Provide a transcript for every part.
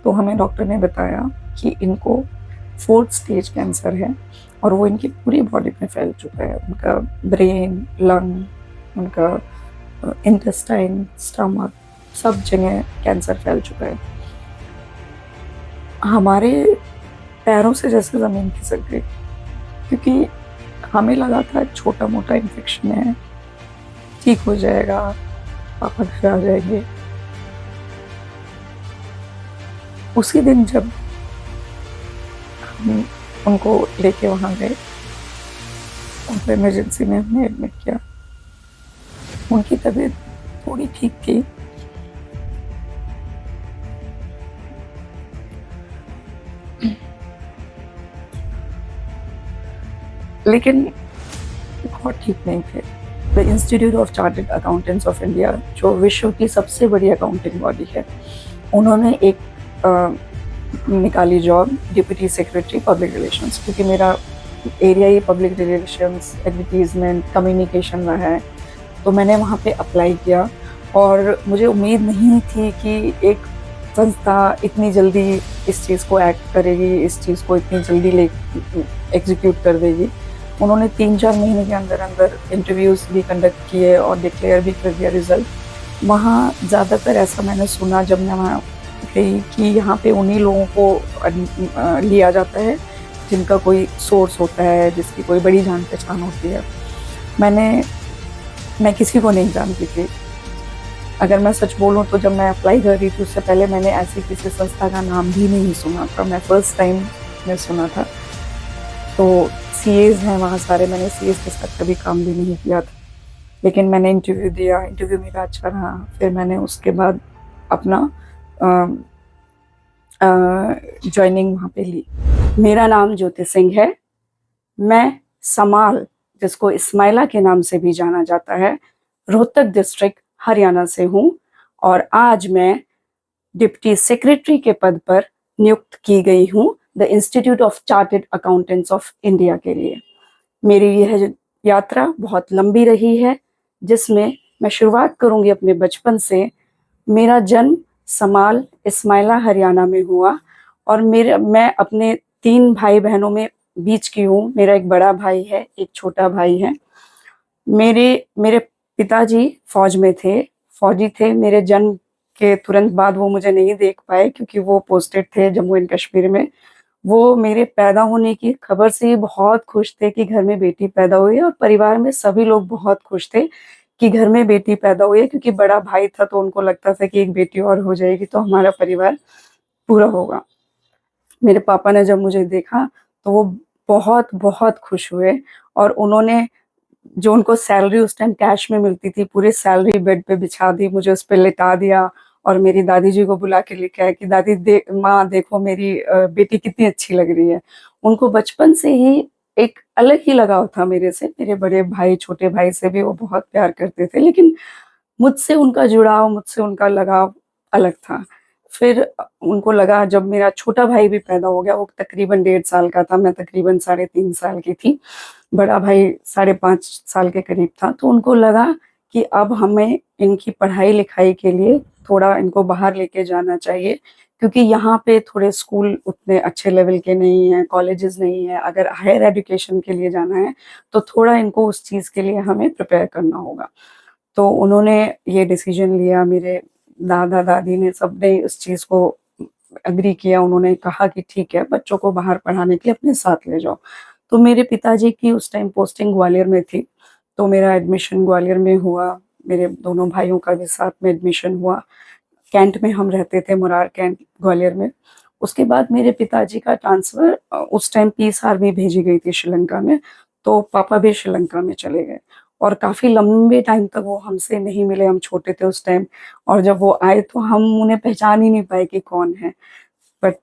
तो हमें डॉक्टर ने बताया कि इनको 4th स्टेज कैंसर है और वो इनकी पूरी बॉडी में फैल चुका है। उनका ब्रेन, लंग, उनका इंटेस्टाइन, स्टमक, सब जगह कैंसर फैल चुका है। हमारे पैरों से जैसे ज़मीन खिसक गई, क्योंकि हमें लगा था छोटा-मोटा इन्फेक्शन है, ठीक हो जाएगा, पापा घर आ जाएंगे। उसी दिन जब हम उनको लेके वहाँ गए, उनको इमरजेंसी में हमने एडमिट किया। उनकी तबीयत थोड़ी ठीक थी, लेकिन बहुत ठीक नहीं थे। The institute of chartered accountants of India, जो विश्व की सबसे बड़ी अकाउंटिंग बॉडी है, उन्होंने एक निकाली job, deputy secretary public relations, क्योंकि मेरा एरिया ही पब्लिक रिलेशंस, एडवर्टीजमेंट, कम्युनिकेशन रहा है। तो मैंने वहाँ पे अप्लाई किया और मुझे उम्मीद नहीं थी कि एक संस्था इतनी जल्दी इस चीज़ को एक्ट करेगी, इस चीज़ को इतनी जल्दी एग्जीक्यूट कर देगी। उन्होंने 3-4 महीने के अंदर अंदर इंटरव्यूज़ भी कंडक्ट किए और डिक्लेयर भी कर दिया रिज़ल्ट। वहाँ ज़्यादातर ऐसा मैंने सुना जब मैं वहाँ गई कि यहाँ पे उन्हीं लोगों को लिया जाता है जिनका कोई सोर्स होता है, जिसकी कोई बड़ी जान पहचान होती है। मैं किसी को नहीं जानती थी। अगर मैं सच बोलूँ तो जब मैं अप्लाई कर रही थी उससे पहले मैंने ऐसी किसी संस्था का नाम भी नहीं सुना था। मैं फर्स्ट टाइम में सुना था। तो सीएज हैं वहाँ सारे, मैंने सीएज के साथ कभी काम भी नहीं किया था। लेकिन मैंने इंटरव्यू दिया, इंटरव्यू मेरा अच्छा रहा। फिर मैंने उसके बाद अपना जॉइनिंग वहाँ पे ली। मेरा नाम ज्योति सिंह है। मैं समाल, जिसको इस्माइला के नाम से भी जाना जाता है, रोहतक डिस्ट्रिक्ट हरियाणा से हूँ और आज मैं डिप्टी सेक्रेटरी के पद पर नियुक्त की गई हूँ the institute of chartered accountants of India के लिए। मेरी यह यात्रा बहुत लंबी रही है, जिसमें मैं शुरुआत करूंगी अपने बचपन से। मेरा जन्म समाल इस्माइला हरियाणा में हुआ और मैं अपने 3 भाई बहनों में बीच की हूँ। मेरा एक बड़ा भाई है, एक छोटा भाई है। मेरे मेरे पिताजी फौज में थे, फौजी थे। मेरे जन्म के तुरंत बाद वो मुझे नहीं देख पाए क्योंकि वो पोस्टेड थे जम्मू एंड कश्मीर में। वो मेरे पैदा होने की खबर से ही बहुत खुश थे कि घर में बेटी पैदा हुई है और परिवार में सभी लोग बहुत खुश थे कि घर में बेटी पैदा हुई है, क्योंकि बड़ा भाई था तो उनको लगता था कि एक बेटी और हो जाएगी तो हमारा परिवार पूरा होगा। मेरे पापा ने जब मुझे देखा तो वो बहुत बहुत खुश हुए और उन्होंने जो उनको सैलरी उस टाइम कैश में मिलती थी, पूरी सैलरी बेड पे बिछा दी, मुझे उस पे लिटा दिया और मेरी दादी जी को बुला के लेके आए कि दादी माँ देखो मेरी बेटी कितनी अच्छी लग रही है। उनको बचपन से ही एक अलग ही लगाव था मेरे से। मेरे बड़े भाई, छोटे भाई से भी वो बहुत प्यार करते थे, लेकिन मुझसे उनका जुड़ाव, मुझसे उनका लगाव अलग था। फिर उनको लगा, जब मेरा छोटा भाई भी पैदा हो गया, वो तकरीबन 1.5 साल का था, मैं तकरीबन 3.5 साल की थी। बड़ा भाई 5.5 साल के करीब था, तो उनको लगा कि अब हमें इनकी पढ़ाई-लिखाई के लिए थोड़ा इनको बाहर लेके जाना चाहिए, क्योंकि यहाँ पे थोड़े स्कूल उतने अच्छे लेवल के नहीं हैं, कॉलेजेस नहीं हैं। अगर हायर एजुकेशन के लिए जाना है, तो थोड़ा इनको उस चीज़ के लिए हमें प्रिपेयर करना होगा। तो उन्होंने ये डिसीजन लिया, मेरे दादा-दादी ने सबने उस चीज़ को एग्री किया। उन्होंने कहा कि ठीक है, बच्चों को बाहर पढ़ाने के लिए अपने साथ ले जाओ। तो मेरे पिताजी की उस टाइम पोस्टिंग ग्वालियर में थी, तो मेरा एडमिशन ग्वालियर में हुआ। मेरे दोनों भाइयों का भी साथ में एडमिशन हुआ। कैंट में हम रहते थे, मुरार कैंट ग्वालियर में। उसके बाद मेरे पिताजी का ट्रांसफ़र उस टाइम पीस आर्मी भेजी गई थी श्रीलंका में, तो पापा भी श्रीलंका में चले गए और काफ़ी लंबे टाइम तक वो हमसे नहीं मिले। हम छोटे थे उस टाइम और जब वो आए तो हम उन्हें पहचान ही नहीं पाए कि कौन है। बट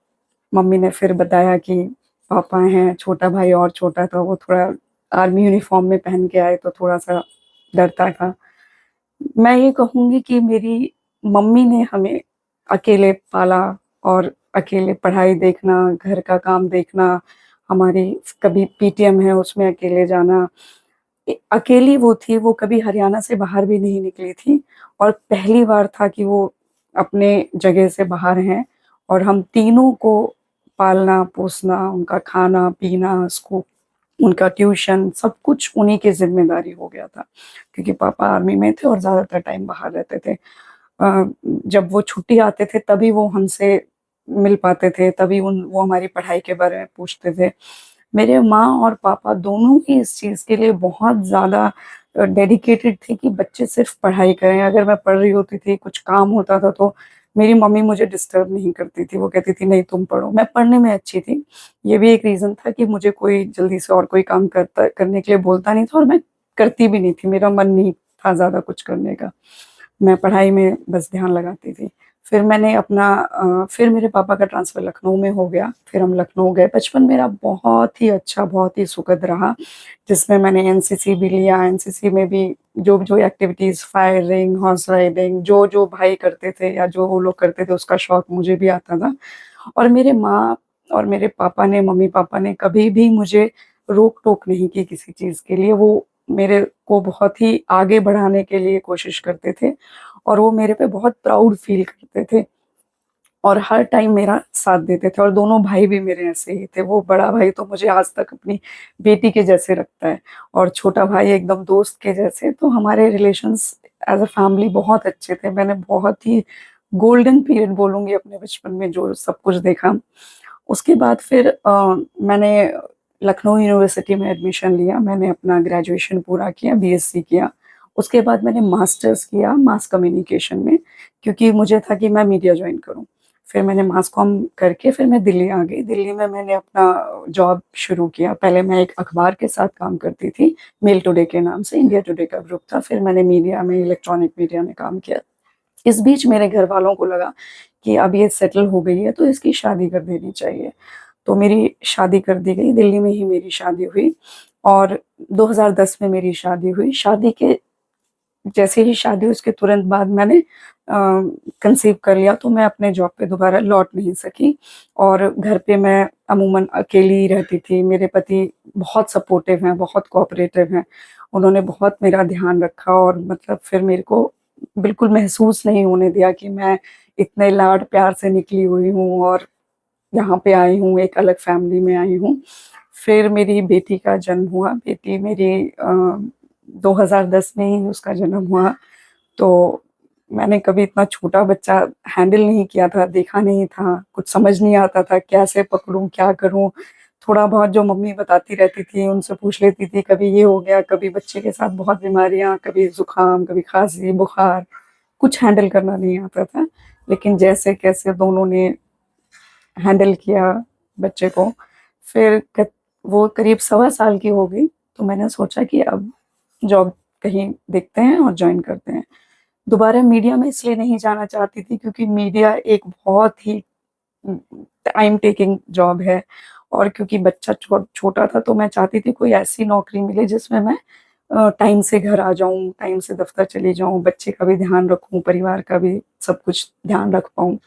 मम्मी ने फिर बताया कि पापा हैं, छोटा भाई और छोटा था, वो थोड़ा आर्मी यूनिफ़ॉर्म में पहन के आए तो थोड़ा-सा डरता था। मैं ये कहूँगी कि मेरी मम्मी ने हमें अकेले पाला और अकेले पढ़ाई देखना, घर का काम देखना, हमारी कभी पीटीएम है उसमें अकेले जाना। अकेली वो थी, वो कभी हरियाणा से बाहर भी नहीं निकली थी और पहली बार था कि वो अपने जगह से बाहर हैं और हम तीनों को पालना पोसना, उनका खाना पीना, उनका ट्यूशन सब कुछ उन्हीं की जिम्मेदारी हो गया था, क्योंकि पापा आर्मी में थे और ज़्यादातर टाइम बाहर रहते थे। जब वो छुट्टी आते थे तभी वो हमसे मिल पाते थे, तभी वो हमारी पढ़ाई के बारे में पूछते थे। मेरे माँ और पापा दोनों ही इस चीज़ के लिए बहुत ज़्यादा डेडिकेटेड थे कि बच्चे सिर्फ पढ़ाई करें। अगर मैं पढ़ रही होती थी, कुछ काम होता था तो मेरी मम्मी मुझे डिस्टर्ब नहीं करती थी, वो कहती थी नहीं तुम पढ़ो। मैं पढ़ने में अच्छी थी, ये भी एक रीज़न था कि मुझे कोई जल्दी से और कोई काम करने के लिए बोलता नहीं था और मैं करती भी नहीं थी, मेरा मन नहीं था ज़्यादा कुछ करने का। मैं पढ़ाई में बस ध्यान लगाती थी। फिर मैंने फिर मेरे पापा का ट्रांसफ़र लखनऊ में हो गया, फिर हम लखनऊ गए। बचपन मेरा बहुत ही अच्छा, बहुत ही सुखद रहा, जिसमें मैंने एनसीसी भी लिया। एनसीसी में भी जो-जो एक्टिविटीज़, फायरिंग, हॉर्स राइडिंग, जो-जो भाई करते थे या जो वो लोग करते थे, उसका शौक मुझे भी आता था। और मेरे माँ और मेरे पापा ने, मम्मी-पापा ने कभी भी मुझे रोक-टोक नहीं की किसी चीज़ के लिए। वो मेरे को बहुत ही आगे बढ़ाने के लिए कोशिश करते थे और वो मेरे पे बहुत प्राउड फ़ील करते थे और हर टाइम मेरा साथ देते थे। और दोनों भाई भी मेरे ऐसे ही थे। वो बड़ा भाई तो मुझे आज तक अपनी बेटी के जैसे रखता है और छोटा भाई एकदम दोस्त के जैसे। तो हमारे रिलेशंस एज़ अ फैमिली बहुत अच्छे थे। मैंने बहुत ही गोल्डन पीरियड बोलूँगी अपने बचपन में, जो सब कुछ देखा। उसके बाद फिर मैंने लखनऊ यूनिवर्सिटी में एडमिशन लिया। मैंने अपना ग्रेजुएशन पूरा किया, बीएससी किया। उसके बाद मैंने मास्टर्स किया मास कम्युनिकेशन में, क्योंकि मुझे था कि मैं मीडिया जॉइन करूँ। फिर मैंने मास कॉम करके फिर मैं दिल्ली आ गई। दिल्ली में मैंने अपना जॉब शुरू किया। पहले मैं एक अखबार के साथ काम करती थी, मेल टुडे के नाम से, इंडिया टुडे का ग्रुप था। फिर मैंने मीडिया में, इलेक्ट्रॉनिक मीडिया में काम किया। इस बीच मेरे घरवालों को लगा कि अब ये सेटल हो गई है तो इसकी शादी कर देनी चाहिए। तो मेरी शादी कर दी गई, दिल्ली में ही मेरी शादी हुई और 2010 में मेरी शादी हुई। शादी के जैसे ही शादी हुई उसके तुरंत बाद मैंने कंसीव कर लिया, तो मैं अपने जॉब पे दोबारा लौट नहीं सकी और घर पे मैं अमूमन अकेली ही रहती थी। मेरे पति बहुत सपोर्टिव हैं, बहुत कोऑपरेटिव हैं। उन्होंने बहुत मेरा ध्यान रखा और मतलब फिर मेरे को बिल्कुल महसूस नहीं होने दिया कि मैं इतने लाड-प्यार से निकली हुई हूँ और यहाँ पे आई हूँ, एक अलग फैमिली में आई हूँ। फिर मेरी बेटी का जन्म हुआ। बेटी मेरी 2010 में ही उसका जन्म हुआ। तो मैंने कभी इतना छोटा बच्चा हैंडल नहीं किया था, देखा नहीं था, कुछ समझ नहीं आता था कैसे पकड़ूँ, क्या करूँ? थोड़ा बहुत जो मम्मी बताती रहती थी, उनसे पूछ लेती थी, कभी ये हो गया, कभी बच्चे के साथ बहुत बीमारियाँ, कभी ज़ुकाम, कभी खाँसी, बुखार, कुछ हैंडल करना नहीं आता था। लेकिन जैसे-कैसे दोनों ने हैंडल किया बच्चे को। फिर वो करीब सवा साल की हो गई, तो मैंने सोचा कि अब जॉब कहीं देखते हैं और जॉइन करते हैं। दोबारा मीडिया में इसलिए नहीं जाना चाहती थी क्योंकि मीडिया एक बहुत ही टाइम टेकिंग जॉब है और क्योंकि बच्चा छोटा था तो मैं चाहती थी कोई ऐसी नौकरी मिले जिसमें मैं टाइम से घर आ जाऊँ, टाइम से दफ्तर चली जाऊँ, बच्चे का भी ध्यान रखूँ, परिवार का भी सब कुछ ध्यान रख पाऊँ।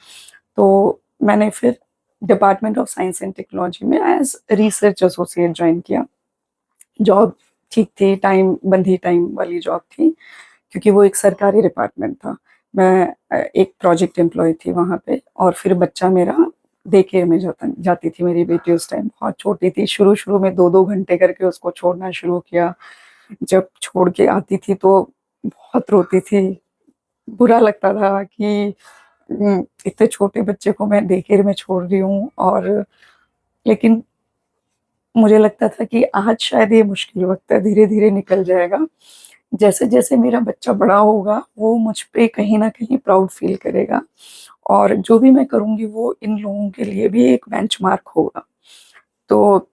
तो मैंने फिर department of science and technology में एज़ रिसर्च एसोसिएट जॉइन किया। जॉब ठीक थी, टाइम बंधी टाइम वाली जॉब थी, क्योंकि वो एक सरकारी डिपार्टमेंट था। मैं एक प्रोजेक्ट एम्प्लॉयी थी वहाँ पे और फिर बच्चा मेरा डे केयर में जाती थी मेरी बेटी उस टाइम बहुत छोटी थी। शुरू-शुरू में 2-2 घंटे करके उसको छोड़ना शुरू किया। जब छोड़ के आती थी तो बहुत रोती थी। बुरा लगता था कि इतने छोटे बच्चे को मैं डे केयर में छोड़ रही हूँ और लेकिन मुझे लगता था कि आज शायद ये मुश्किल वक़्त है, धीरे-धीरे निकल जाएगा। जैसे-जैसे मेरा बच्चा बड़ा होगा, वो मुझ पे कहीं न कहीं प्राउड फ़ील करेगा और जो भी मैं करूँगी वो इन लोगों के लिए भी एक बेंचमार्क होगा। तो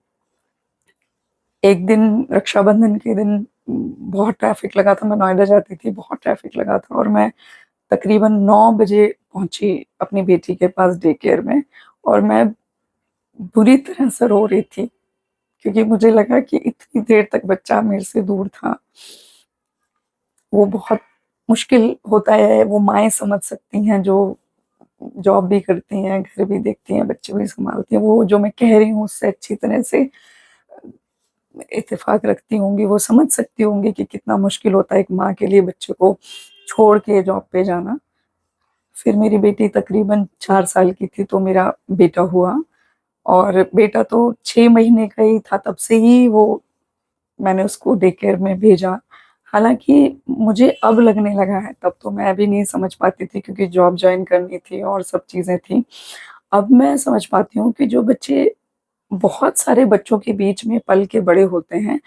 एक दिन रक्षाबंधन के दिन बहुत ट्रैफ़िक लगा था, मैं नोएडा जाती थी, बहुत ट्रैफ़िक लगा था और मैं तकरीबन 9 बजे पहुँची अपनी बेटी के पास डे केयर में और मैं बुरी तरह से रो रही थी, क्योंकि मुझे लगा कि इतनी देर तक बच्चा मेरे से दूर था। वो बहुत मुश्किल होता है, वो माएँ समझ सकती हैं जो जॉब भी करती हैं, घर भी देखती हैं, बच्चे भी सँभालती हैं। वो जो मैं कह रही हूँ उससे अच्छी तरह से इत्तेफ़ाक रखती होंगी, वो समझ सकती होंगी कि कितना मुश्किल होता है एक माँ के लिए बच्चे को छोड़ के जॉब पे जाना। फिर मेरी बेटी तकरीबन 4 साल की थी तो मेरा बेटा हुआ, और बेटा तो 6 महीने का ही था तब से ही वो मैंने उसको डे केयर में भेजा। हालाँकि मुझे अब लगने लगा है, तब तो मैं भी नहीं समझ पाती थी क्योंकि जॉब जॉइन करनी थी और सब चीज़ें थी। अब मैं समझ पाती हूँ कि जो बच्चे बहुत सारे बच्चों के बीच में पल के बड़े होते हैं,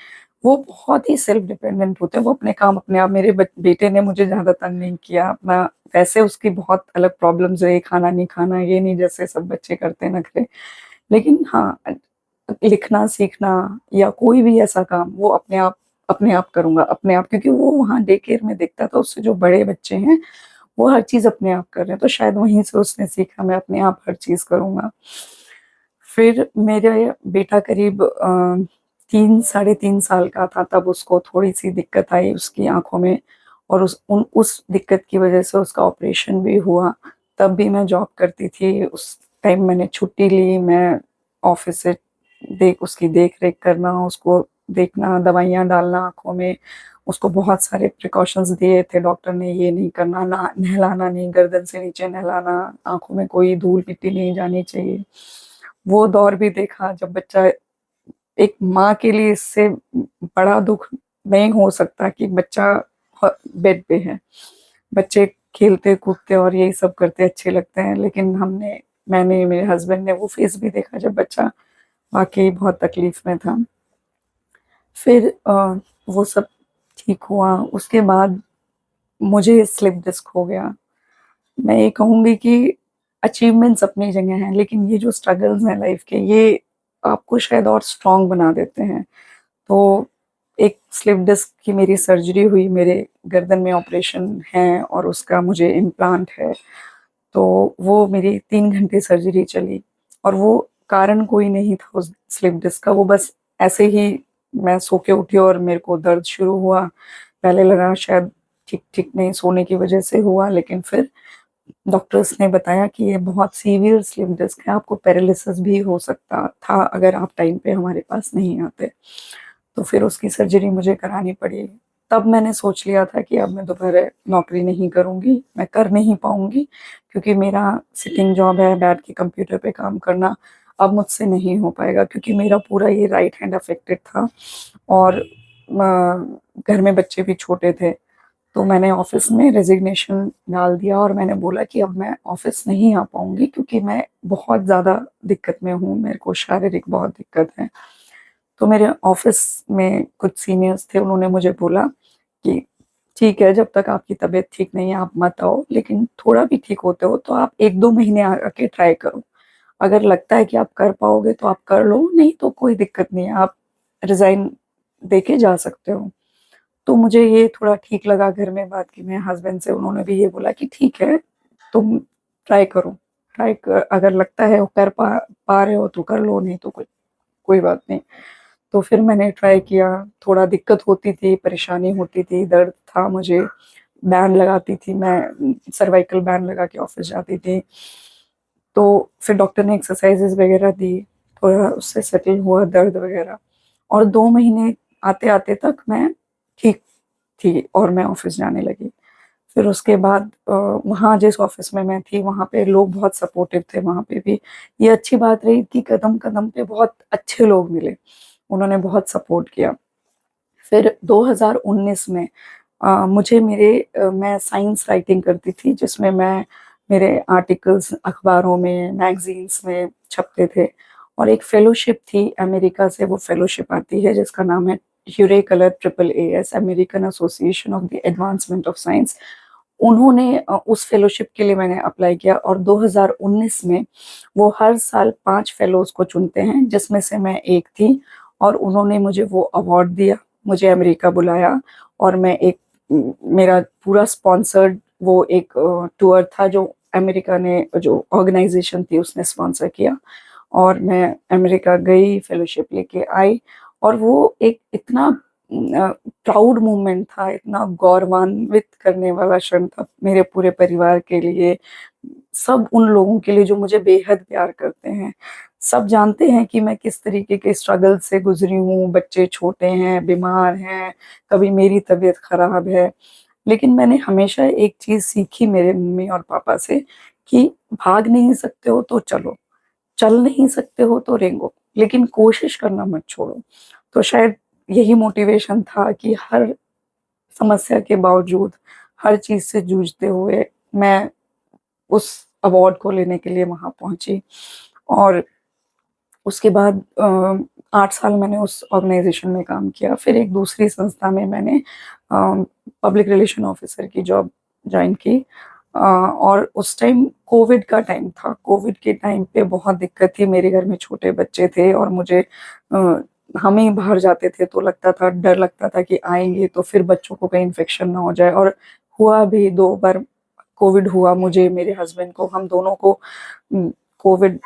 वो बहुत ही सेल्फ डिपेंडेंट होते हैं, वो अपने काम अपने आप। मेरे बेटे ने मुझे ज़्यादा तंग नहीं किया, अपना वैसे उसकी बहुत अलग प्रॉब्लम्स है, ये खाना नहीं खाना, ये नहीं, जैसे सब बच्चे करते हैं नखरे। लेकिन हाँ, लिखना सीखना या कोई भी ऐसा काम वो अपने आप करूँगा, अपने आप, क्योंकि वो वहाँ डे केयर में देखता था उससे जो बड़े बच्चे हैं, वो हर चीज़ अपने आप कर रहे हैं, तो शायद वहीं से उसने सीखा मैं अपने आप हर चीज़ करूँगा। फिर मेरे बेटा करीब 3 साढ़े 3 साल का था तब उसको थोड़ी-सी दिक्कत आई उसकी आँखों में, और उस दिक्कत की वज़ह से उसका ऑपरेशन भी हुआ। तब भी मैं जॉब करती थी, उस टाइम मैंने छुट्टी ली, मैं ऑफ़िस से उसकी देख-रेख करना, उसको देखना, दवाइयाँ डालना आँखों में, उसको बहुत सारे प्रिकॉशंस दिए थे डॉक्टर ने, ये नहीं करना, ना नहलाना नहीं, गर्दन से नीचे नहलाना, आँखों में कोई धूल-मिट्टी नहीं जानी चाहिए। वो दौर भी देखा जब बच्चा, एक माँ के लिए इससे बड़ा दुःख नहीं हो सकता कि बच्चा बेड पे है। बच्चे खेलते-कूदते और यही सब करते अच्छे लगते हैं, लेकिन मैंने, मेरे हस्बैंड ने वो फेज़ भी देखा जब बच्चा वाक़ई बहुत तकलीफ़ में था। फिर वो सब ठीक हुआ, उसके बाद मुझे स्लिप डिस्क हो गया। मैं ये कहूँगी कि अचीवमेंट्स अपनी जगह हैं, लेकिन ये जो स्ट्रगल्स हैं लाइफ़ के, ये आपको शायद और स्ट्रॉन्ग बना देते हैं। तो एक स्लिप डिस्क की मेरी सर्जरी हुई, मेरे गर्दन में ऑपरेशन है और उसका मुझे इम्प्लांट है। तो वो मेरी 3 घंटे सर्जरी चली, और वो कारण कोई नहीं था उस स्लिप डिस्क का, वो बस ऐसे ही मैं सो के उठी और मेरे को दर्द शुरू हुआ। पहले लगा शायद ठीक-ठीक नहीं सोने की वज़ह से हुआ, लेकिन फिर डॉक्टर्स ने बताया कि ये बहुत सीवियर स्लिप डिस्क है, आपको पैरालिसिस भी हो सकता था अगर आप टाइम पे हमारे पास नहीं आते। तो फिर उसकी सर्जरी मुझे करानी पड़ी। तब मैंने सोच लिया था कि अब मैं दोबारा नौकरी नहीं करूँगी, मैं कर नहीं पाऊँगी, क्योंकि मेरा सिटिंग जॉब है, बैठ के कंप्यूटर पे काम करना, अब मुझसे नहीं हो पाएगा क्योंकि मेरा पूरा ये राइट हैंड अफ़ेक्टेड था, और घर में बच्चे भी छोटे थे। तो मैंने ऑफ़िस में रेज़िग्नेशन डाल दिया और मैंने बोला कि अब मैं ऑफ़िस नहीं आ पाऊँगी क्योंकि मैं बहुत ज़्यादा दिक्कत में हूँ, मेरे को शारीरिक बहुत दिक्कत है। तो मेरे ऑफ़िस में कुछ सीनियर्स थे, उन्होंने मुझे बोला कि ठीक है, जब तक आपकी तबीयत ठीक नहीं है आप मत आओ, लेकिन थोड़ा भी ठीक होते हो तो आप 1-2 महीने आके ट्राई करो। अगर लगता है कि आप कर पाओगे तो आप कर लो, नहीं तो कोई दिक्कत नहीं है, आप रिज़ाइन देके जा सकते हो। तो मुझे ये थोड़ा ठीक लगा घर में बात की, मेरे हस्बैंड से उन्होंने भी ये बोला कि ठीक है, तुम ट्राई करो, अगर लगता है वो कर पा रहे हो तो कर लो, नहीं तो कोई कोई बात नहीं। तो फिर मैंने ट्राई किया, थोड़ा दिक्कत होती थी, परेशानी होती थी, दर्द था मुझे, बैंड लगाती थी मैं, सर्वाइकल बैंड लगा के ऑफ़िस जाती थी। तो फिर डॉक्टर ने एक्सरसाइज़ेज़ वग़ैरह दी, थोड़ा उससे सेटल हुआ दर्द वग़ैरह, और 2 महीने आते-आते तक मैं ठीक थी और मैं ऑफ़िस जाने लगी। फिर उसके बाद वहाँ जिस ऑफ़िस में मैं थी वहाँ पे लोग बहुत सपोर्टिव थे, वहाँ पे भी ये अच्छी बात रही कि कदम-कदम पे बहुत अच्छे लोग मिले, उन्होंने बहुत सपोर्ट किया। फिर 2019 में मुझे मैं साइंस राइटिंग करती थी जिसमें मैं मेरे आर्टिकल्स अखबारों में, मैगज़ीन्स में छपते थे, और एक फ़ेलोशिप थी अमेरिका से, वो फ़ेलोशिप आती है जिसका नाम है ह्यूरे कलर triple AS, American association of the advancement of science. उन्होंने उस फ़ेलोशिप के लिए मैंने अप्लाई किया, और 2019 में वो हर साल 5 फ़ेलोज़ को चुनते हैं जिसमें से मैं एक थी, और उन्होंने मुझे वो अवार्ड दिया, मुझे अमेरिका बुलाया, और मैं मेरा पूरा स्पॉन्सर्ड वो एक टूर था जो अमेरिका ने, जो ऑर्गेनाइज़ेशन थी उसने स्पॉन्सर किया, और मैं अमेरिका गई, फ़ेलोशिप लेके आई, और वो एक इतना प्राउड मोमेंट था, इतना गौरवान्वित करने वाला क्षण था मेरे पूरे परिवार के लिए, सब उन लोगों के लिए जो मुझे बेहद प्यार करते हैं। सब जानते हैं कि मैं किस तरीके के स्ट्रगल से गुज़री हूँ, बच्चे छोटे हैं, बीमार हैं, कभी मेरी तबीयत ख़राब है। लेकिन मैंने हमेशा एक चीज़ सीखी मेरे मम्मी और पापा से कि भाग नहीं सकते हो तो चलो, चल नहीं सकते हो तो रेंगो, लेकिन कोशिश करना मत छोड़ो। तो शायद यही मोटिवेशन था कि हर समस्या के बावजूद, हर चीज़ से जूझते हुए मैं उस अवार्ड को लेने के लिए वहाँ पहुँची। और उसके बाद 8 साल मैंने उस ऑर्गेनाइज़ेशन में काम किया। फिर एक दूसरी संस्था में मैंने पब्लिक रिलेशन ऑफ़िसर की जॉब जॉइन की। और उस टाइम कोविड का टाइम था। कोविड के टाइम पे बहुत दिक्कत थी, मेरे घर में छोटे बच्चे थे और मुझे हम ही बाहर जाते थे तो लगता था, डर लगता था कि आएँगे तो फिर बच्चों को कहीं इन्फेक्शन ना हो जाए। और हुआ भी, 2 बार कोविड हुआ मुझे, मेरे हस्बैंड को, हम दोनों को कोविड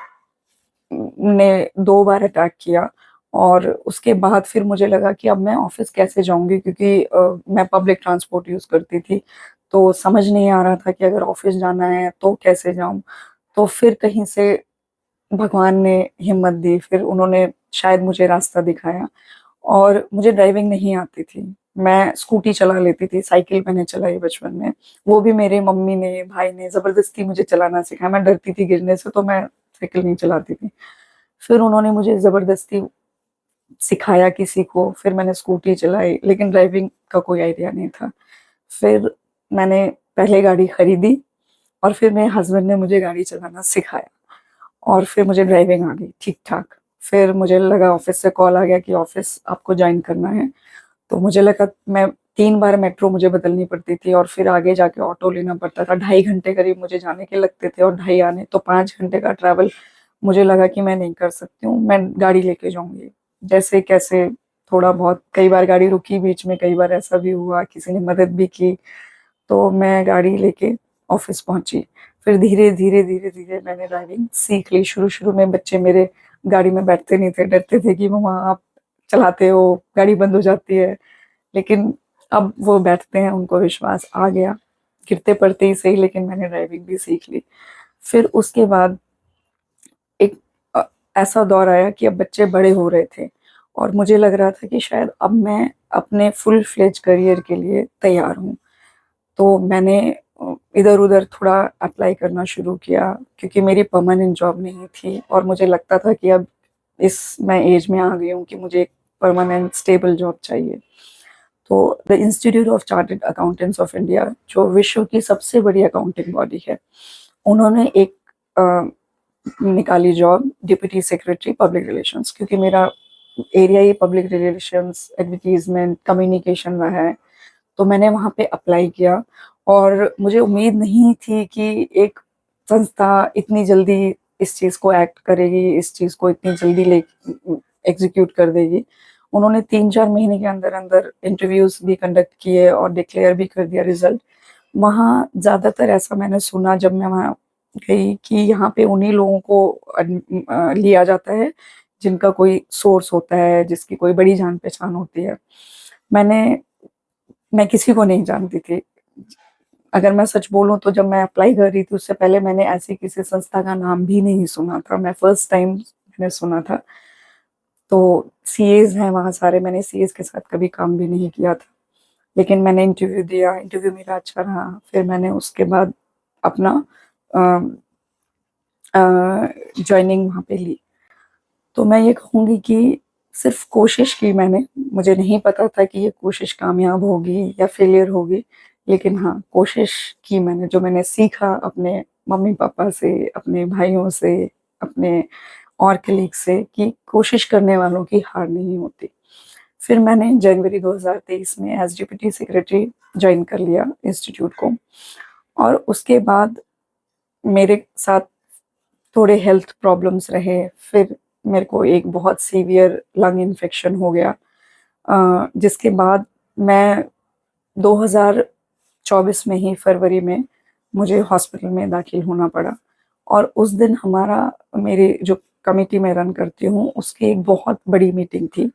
ने 2 बार अटैक किया। और उसके बाद फिर मुझे लगा कि अब मैं ऑफ़िस कैसे जाऊँगी, क्योंकि मैं पब्लिक ट्रांसपोर्ट यूज़ करती थी, तो समझ नहीं आ रहा था कि अगर ऑफ़िस जाना है तो कैसे जाऊँ? तो फिर कहीं से भगवान ने हिम्मत दी, फिर उन्होंने शायद मुझे रास्ता दिखाया। और मुझे ड्राइविंग नहीं आती थी। मैं स्कूटी चला लेती थी, साइकिल मैंने चलाई बचपन में। वो भी मेरे मम्मी ने, भाई ने ज़बरदस्ती मुझे चलाना सिखाया। मैं डरती थी गिरने से, तो मैं साइकिल नहीं चलाती थी। फिर उन्होंने मुझे ज़बरदस्ती सिखाया कि सीखो, फिर मैंने स्कूटी चलाई, लेकिन ड्राइविंग का कोई आइडिया नहीं था। फिर मैंने पहले गाड़ी खरीदी और फिर मेरे हस्बैंड ने मुझे गाड़ी चलाना सिखाया और फिर मुझे ड्राइविंग आ गई ठीक-ठाक। फिर मुझे लगा, ऑफ़िस से कॉल आ गया कि ऑफ़िस आपको जॉइन करना है। तो मुझे लगा, मैं 3 बार मेट्रो मुझे बदलनी पड़ती थी और फिर आगे जाके ऑटो लेना पड़ता था। 2.5 घंटे करीब मुझे जाने के लगते थे और ढाई आने, तो 5 घंटे का ट्रैवल मुझे लगा कि मैं नहीं कर सकती हूँ, मैं गाड़ी लेके जाऊँगी। जैसे-कैसे थोड़ा बहुत, कई बार गाड़ी रुकी बीच में, कई बार ऐसा भी हुआ, किसी ने मदद भी की, तो मैं गाड़ी लेके ऑफ़िस पहुँची। फिर धीरे-धीरे, धीरे-धीरे मैंने ड्राइविंग सीख ली। शुरू-शुरू में बच्चे मेरे गाड़ी में बैठते नहीं थे, डरते थे कि मम्मा आप चलाते हो, गाड़ी बंद हो जाती है। लेकिन अब वो बैठते हैं, उनको विश्वास आ गया। गिरते-पड़ते ही सही, लेकिन मैंने ड्राइविंग भी सीख ली। फिर उसके बाद एक अ, ऐसा दौर आया कि अब बच्चे बड़े हो रहे थे और मुझे लग रहा था कि शायद अब मैं अपने फुल फ्लेज करियर के लिए तैयार हूँ। तो मैंने इधर-उधर थोड़ा अप्लाई करना शुरू किया, क्योंकि मेरी परमानेंट जॉब नहीं थी और मुझे लगता था कि अब इस मैं एज में आ गई हूँ कि मुझे एक परमानेंट स्टेबल जॉब चाहिए। तो the institute of chartered accountants of India, जो विश्व की सबसे बड़ी अकाउंटिंग बॉडी है, उन्होंने एक अ, निकाली job, deputy secretary public relations, क्योंकि मेरा एरिया ही पब्लिक रिलेशंस, एडवर्टाइज़मेंट, कम्युनिकेशन रहा है। तो मैंने वहाँ पे अप्लाई किया और मुझे उम्मीद नहीं थी कि एक संस्था इतनी जल्दी इस चीज़ को एक्ट करेगी, इस चीज़ को इतनी जल्दी एग्ज़ीक्यूट कर देगी। उन्होंने 3-4 महीने के अंदर-अंदर इंटरव्यूज़ भी कंडक्ट किए और डिक्लेयर भी कर दिया रिज़ल्ट। वहाँ ज़्यादातर ऐसा मैंने सुना जब मैं वहाँ गई कि यहाँ पे उन्हीं लोगों को लिया जाता है, जिनका कोई सोर्स होता है, जिसकी कोई बड़ी जान-पहचान होती है। मैंने मैं किसी को नहीं जानती थी। अगर मैं सच बोलूँ तो जब मैं अप्लाई कर रही थी, उससे पहले मैंने ऐसी किसी संस्था का नाम भी नहीं सुना था। मैं फर्स्ट टाइम मैंने सुना था। तो सीएज़ हैं वहाँ सारे, मैंने सीएज़ के साथ कभी काम भी नहीं किया था। लेकिन मैंने इंटरव्यू दिया, इंटरव्यू मेरा अच्छा रहा। फिर मैंने उसके बाद अपना अ जॉइनिंग वहाँ पे ली। तो मैं ये कहूँगी कि सिर्फ़ कोशिश की मैंने, मुझे नहीं पता था कि ये कोशिश कामयाब होगी या फेलियर होगी। लेकिन हाँ, कोशिश की मैंने, जो मैंने सीखा अपने मम्मी-पापा से, अपने भाइयों से, अपने और कलीग से, कि कोशिश करने वालों की हार नहीं होती। फिर मैंने जनवरी 2023 में एज़ डिप्टी सेक्रेटरी जॉइन कर लिया इंस्टीट्यूट को। और उसके बाद मेरे साथ थोड़े हेल्थ प्रॉब्लम्स रहे। फिर मेरे को एक बहुत सीवियर लंग इन्फेक्शन हो गया, जिसके बाद मैं 2024 में ही फरवरी में मुझे हॉस्पिटल में दाखिल होना पड़ा। और उस दिन हमारा, मेरी जो कमिटी मैं रन करती हूँ, उसकी एक बहुत बड़ी मीटिंग थी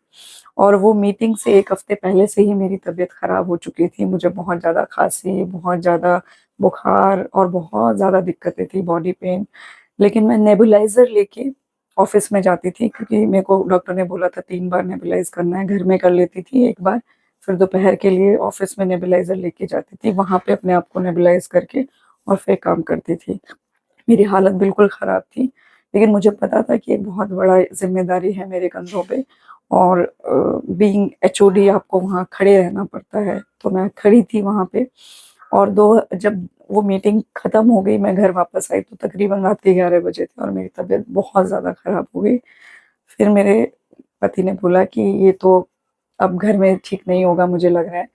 और वो मीटिंग से 1 हफ्ते पहले से ही मेरी तबीयत ख़राब हो चुकी थी। मुझे बहुत ज़्यादा खाँसी, बहुत ज़्यादा बुखार और बहुत ज़्यादा दिक्कतें थी, बॉडी पेन। लेकिन मैं नेबुलाइज़र लेके ऑफ़िस में जाती थी, क्योंकि मेरे को डॉक्टर ने बोला था 3 बार नेबुलाइज़ करना है। घर में कर लेती थी 1 बार, फिर दोपहर के लिए ऑफिस में नेबुलाइजर लेके जाती थी, वहाँ पे अपने आप को नेबुलाइज करके और फिर काम करती थी। मेरी हालत बिल्कुल ख़राब थी, लेकिन मुझे पता था कि एक बहुत बड़ा ज़िम्मेदारी है मेरे कंधों पे और बीइंग एचओडी आपको वहाँ खड़े रहना पड़ता है, तो मैं खड़ी थी वहाँ पे। और जब वो मीटिंग ख़त्म हो गई, मैं घर वापस आई तो तकरीबन रात के 11 बजे थे और मेरी तबीयत बहुत ज़्यादा ख़राब हो गई। फिर मेरे पति ने बोला कि ये तो अब घर में ठीक नहीं होगा, मुझे लग रहा है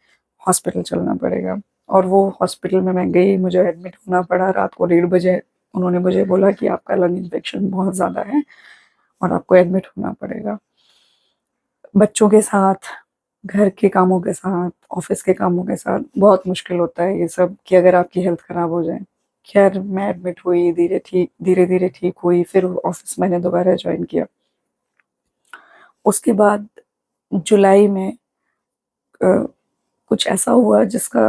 हॉस्पिटल चलना पड़ेगा। और वो हॉस्पिटल में मैं गई, मुझे एडमिट होना पड़ा। रात को 1:30 बजे उन्होंने मुझे बोला कि आपका लंग इन्फेक्शन बहुत ज़्यादा है और आपको एडमिट होना पड़ेगा। बच्चों के साथ, घर के कामों के साथ, ऑफिस के कामों के साथ बहुत मुश्किल होता है ये सब कि अगर आपकी हेल्थ खराब हो जाए। खैर मैं एडमिट हुई, धीरे-धीरे ठीक हुई, फिर ऑफिस मैंने दोबारा जॉइन किया। उसके बाद जुलाई में अ, कुछ ऐसा हुआ जिसका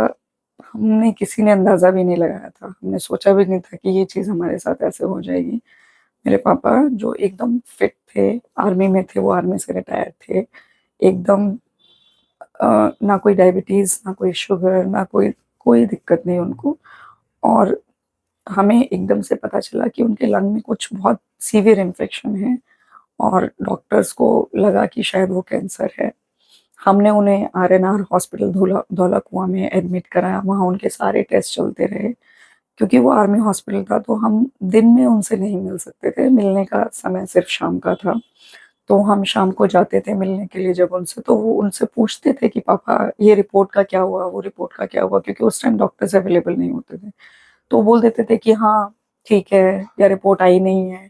हमने किसी ने अंदाज़ा भी नहीं लगाया था। हमने सोचा भी नहीं था कि ये चीज़ हमारे साथ ऐसे हो जाएगी। मेरे पापा जो एकदम फिट थे, आर्मी में थे, वो आर्मी से रिटायर थे, एकदम ना कोई डायबिटीज़, ना कोई शुगर, ना कोई कोई दिक्कत नहीं उनको। और हमें एकदम से पता चला कि उनके लंग में कुछ बहुत सीवियर इन्फेक्शन है और डॉक्टर्स को लगा कि शायद वो कैंसर है। हमने उन्हें आरएनआर हॉस्पिटल धौला कुआं में एडमिट कराया, वहाँ उनके सारे टेस्ट चलते रहे। क्योंकि वो आर्मी हॉस्पिटल था तो हम दिन में उनसे नहीं मिल सकते थे, मिलने का समय सिर्फ शाम का था। तो हम शाम को जाते थे मिलने के लिए जब उनसे, तो वो उनसे पूछते थे कि पापा ये रिपोर्ट का क्या हुआ, वो रिपोर्ट का क्या हुआ, क्योंकि उस टाइम डॉक्टर्स अवेलेबल नहीं होते थे। तो वो बोल देते थे कि हाँ ठीक है, या रिपोर्ट आई नहीं है।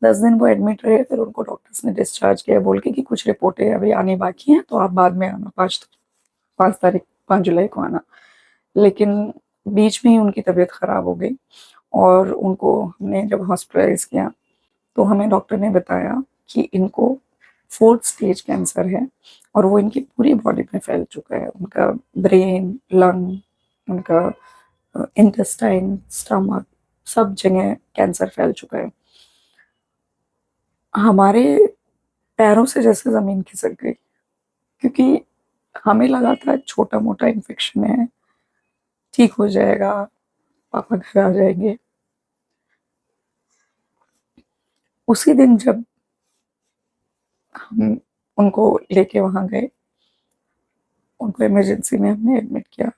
10 दिन वो एडमिट रहे, फिर उनको डॉक्टर्स ने डिस्चार्ज किया बोल के कि कुछ रिपोर्टें अभी आनी बाकी हैं, तो आप बाद में आना, 5 तारीख 5 जुलाई को आना। लेकिन बीच में ही उनकी तबीयत खराब हो गई और उनको हमने जब हॉस्पिटलाइज किया तो हमें डॉक्टर ने बताया कि इनको 4th स्टेज कैंसर है और वो इनकी पूरी बॉडी में फैल चुका है। उनका ब्रेन, लंग, उनका इंटेस्टाइन, स्टमक, सब जगह कैंसर फैल चुका है। हमारे पैरों से जैसे ज़मीन खिसक गई, क्योंकि हमें लगा था छोटा-मोटा इन्फेक्शन है, ठीक हो जाएगा, पापा घर आ जाएँगे। उसी दिन जब हम उनको लेके वहाँ गए, उनको इमरजेंसी में हमने एडमिट किया।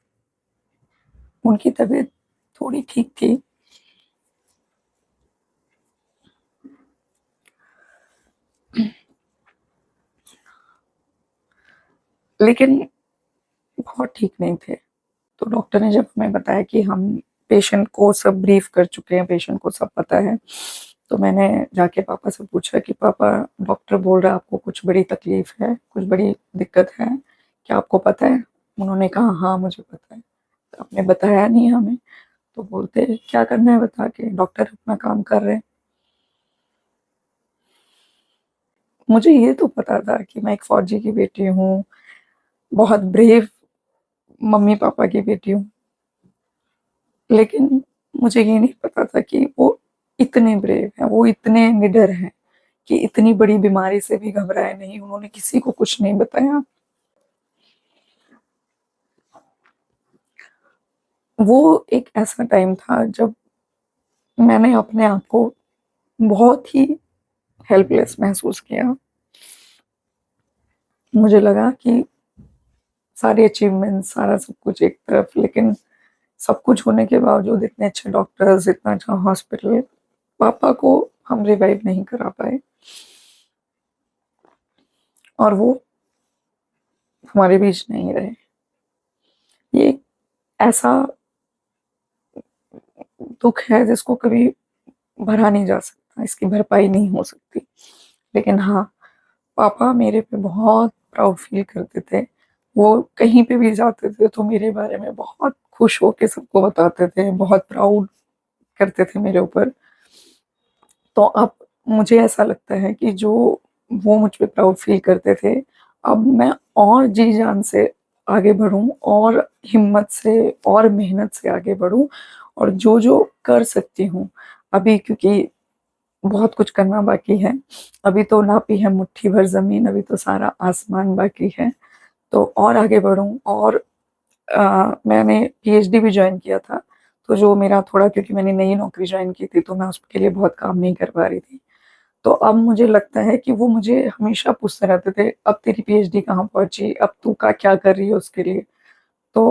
उनकी तबीयत थोड़ी ठीक थी, लेकिन बहुत ठीक नहीं थे। तो डॉक्टर ने जब हमें बताया कि हम पेशेंट को सब ब्रीफ कर चुके हैं, पेशेंट को सब पता है, तो मैंने जाके पापा से पूछा कि पापा डॉक्टर बोल रहा है आपको कुछ बड़ी तकलीफ है, कुछ बड़ी दिक्कत है, क्या आपको पता है? उन्होंने कहा हाँ मुझे पता है। तो आपने बताया नहीं हमें। तो बोलते क्या करना है बता के, डॉक्टर अपना काम कर रहे हैं। मुझे ये तो पता था कि मैं एक फौजी की बेटी हूँ, बहुत ब्रेव मम्मी पापा की बेटी हूँ, लेकिन मुझे ये नहीं पता था कि वो इतने ब्रेव हैं, वो इतने निडर हैं कि इतनी बड़ी बीमारी से भी घबराए नहीं, उन्होंने किसी को कुछ नहीं बताया। वो एक ऐसा टाइम था जब मैंने अपने आप को बहुत ही हेल्पलेस महसूस किया। मुझे लगा कि सारे अचीवमेंट्स, सारा सब कुछ एक तरफ, लेकिन सब कुछ होने के बावजूद इतने अच्छे डॉक्टर्स, इतना अच्छा हॉस्पिटल, पापा को हम रिवाइव नहीं करा पाए और वो हमारे बीच नहीं रहे। ये एक ऐसा दुःख है जिसको कभी भरा नहीं जा सकता, इसकी भरपाई नहीं हो सकती। लेकिन हाँ, पापा मेरे पे बहुत प्राउड फ़ील करते थे। वो कहीं पे भी जाते थे तो मेरे बारे में बहुत खुश होके सबको बताते थे, बहुत प्राउड करते थे मेरे ऊपर। तो अब मुझे ऐसा लगता है कि जो वो मुझ पे प्राउड फ़ील करते थे, अब मैं और जी-जान से आगे बढ़ूँ और हिम्मत से और मेहनत से आगे बढ़ूँ और जो-जो कर सकती हूँ, अभी क्योंकि बहुत कुछ करना बाकी है। अभी तो नापी है मुट्ठी भर ज़मीन, अभी तो सारा आसमान बाकी है। तो और आगे बढ़ूँ और मैंने पीएचडी भी जॉइन किया था, तो जो मेरा थोड़ा, क्योंकि मैंने नई नौकरी जॉइन की थी, तो मैं उसके लिए बहुत काम नहीं कर पा रही थी। तो अब मुझे लगता है कि वो मुझे हमेशा पूछते रहते थे, "अब तेरी पीएचडी कहाँ पहुँची? अब तू का क्या कर रही है उसके लिए?" तो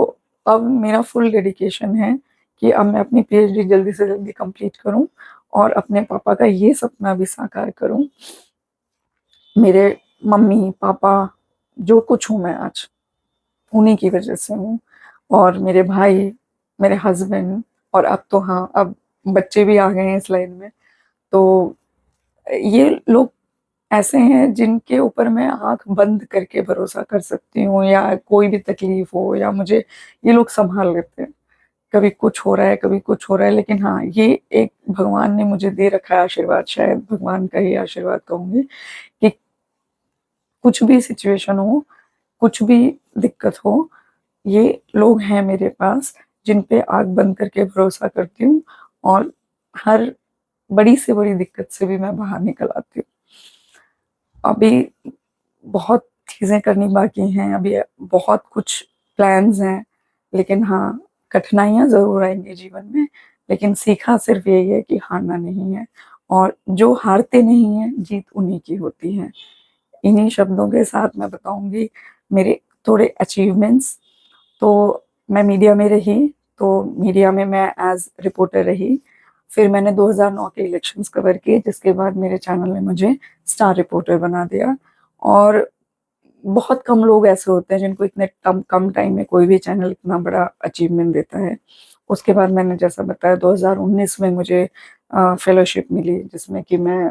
अब मेरा फुल डेडिकेशन है कि अब मैं अपनी पीएचडी जल्दी से जल्दी कंप्लीट करूँ और अपने पापा का ये सपना भी साकार करूँ। मेरे मम्मी-पापा, जो कुछ हूँ मैं आज, उन्हीं की वजह से हूँ। और मेरे भाई, मेरे हस्बैंड, और अब तो हाँ, अब बच्चे भी आ गए हैं इस लाइन में। तो ये लोग ऐसे हैं जिनके ऊपर मैं आँख बंद करके भरोसा कर सकती हूँ, या कोई भी तकलीफ़ हो या मुझे, ये लोग सँभाल लेते हैं। कभी कुछ हो रहा है, कभी कुछ हो रहा है, लेकिन हाँ, ये एक भगवान ने मुझे दे रखा है आशीर्वाद, शायद भगवान का ही आशीर्वाद कहूँगी, कि कुछ भी सिचुएशन हो, कुछ भी दिक्कत हो, ये लोग हैं मेरे पास जिन पे आँख बंद करके भरोसा करती हूँ, और हर बड़ी से बड़ी दिक्कत से भी मैं बाहर निकल आती हूँ। अभी बहुत चीज़ें करनी बाकी हैं, अभी बहुत कुछ प्लान्स हैं, लेकिन हाँ, कठिनाइयाँ ज़रूर आएँगी जीवन में, लेकिन सीखा सिर्फ़ यही है कि हारना नहीं है, और जो हारते नहीं हैं, जीत उन्हीं की होती है। इन्हीं शब्दों के साथ मैं बताऊँगी मेरे थोड़े अचीवमेंट्स। तो मैं मीडिया में रही, तो मीडिया में मैं एज़ रिपोर्टर रही। फिर मैंने 2009 के इलेक्शंस कवर किए, जिसके बाद मेरे चैनल ने मुझे स्टार रिपोर्टर बना दिया। और बहुत कम लोग ऐसे होते हैं जिनको इतने कम कम टाइम में कोई भी चैनल इतना बड़ा अचीवमेंट देता है। उसके बाद मैंने जैसा बताया, 2019 में मुझे फेलोशिप मिली, जिसमें कि मैं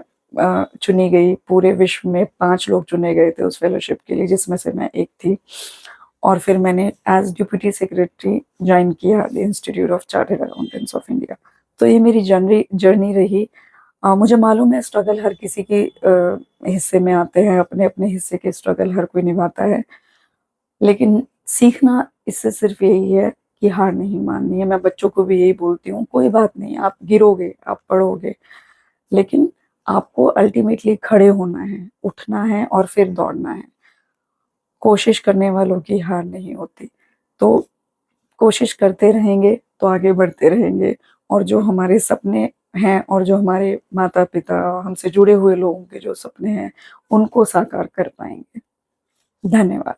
चुनी गई। पूरे विश्व में 5 लोग चुने गए थे उस फेलोशिप के लिए, जिसमें से मैं एक थी। और फिर मैंने एज़ डिप्यूटी सेक्रेटरी जॉइन किया the institute of chartered accountants of India. तो ये मेरी जर्नी जर्नी रही। मुझे मालूम है स्ट्रगल हर किसी के हिस्से में आते हैं, अपने-अपने हिस्से के स्ट्रगल हर कोई निभाता है। लेकिन सीखना इससे सिर्फ़ यही है कि हार नहीं माननी है। मैं बच्चों को भी यही बोलती हूँ, कोई बात नहीं, आप गिरोगे, आप पड़ोगे, लेकिन आपको अल्टीमेटली खड़े होना है, उठना है और फिर दौड़ना है। कोशिश करने वालों की हार नहीं होती। तो कोशिश करते रहेंगे तो आगे बढ़ते रहेंगे, और जो हमारे सपने हैं और जो हमारे माता-पिता, हमसे जुड़े हुए लोगों के जो सपने हैं, उनको साकार कर पाएँगे। धन्यवाद।